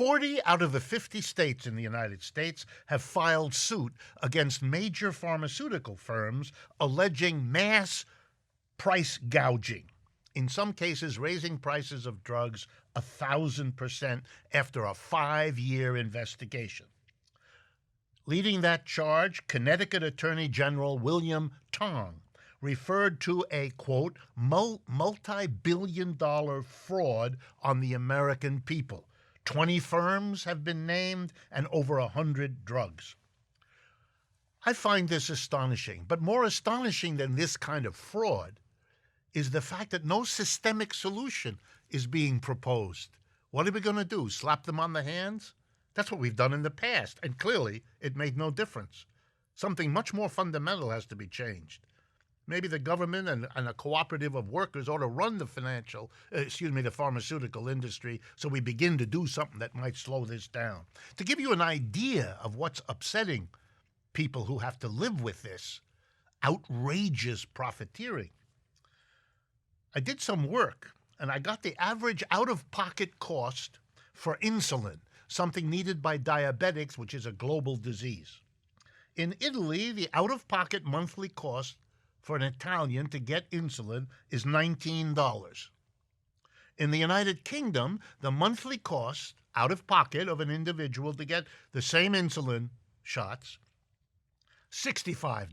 40 out of the 50 states in the United States have filed suit against major pharmaceutical firms alleging mass price gouging, in some cases raising prices of drugs 1,000% after a 5-year investigation. Leading that charge, Connecticut Attorney General William Tong referred to a, quote, multi-billion-dollar fraud on the American people. 20 firms have been named and over 100 drugs. I find this astonishing, but more astonishing than this kind of fraud is the fact that no systemic solution is being proposed. What are we going to do, slap them on the hands? That's what we've done in the past, and clearly it made no difference. Something much more fundamental has to be changed. Maybe the government and a cooperative of workers ought to run the pharmaceutical industry so we begin to do something that might slow this down. To give you an idea of what's upsetting people who have to live with this outrageous profiteering, I did some work and I got the average out-of-pocket cost for insulin, something needed by diabetics, which is a global disease. In Italy, the out-of-pocket monthly cost for an Italian to get insulin is $19. In the United Kingdom, the monthly cost out-of-pocket of an individual to get the same insulin shots, $65.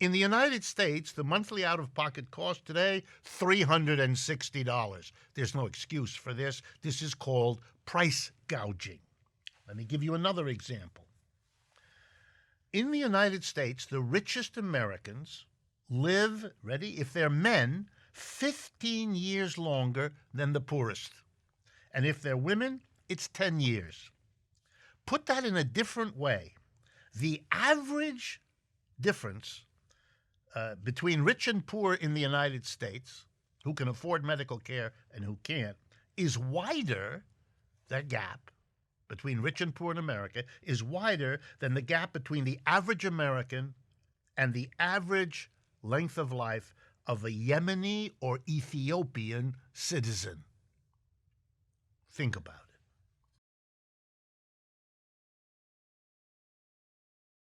In the United States, the monthly out-of-pocket cost today, $360. There's no excuse for this. This is called price gouging. Let me give you another example. In the United States, the richest Americans live, ready, if they're men, 15 years longer than the poorest. And if they're women, it's 10 years. Put that in a different way. The average difference between rich and poor in the United States, who can afford medical care and who can't, is wider, that gap between rich and poor in America is wider than the gap between the average American and the average length of life of a Yemeni or Ethiopian citizen. Think about it.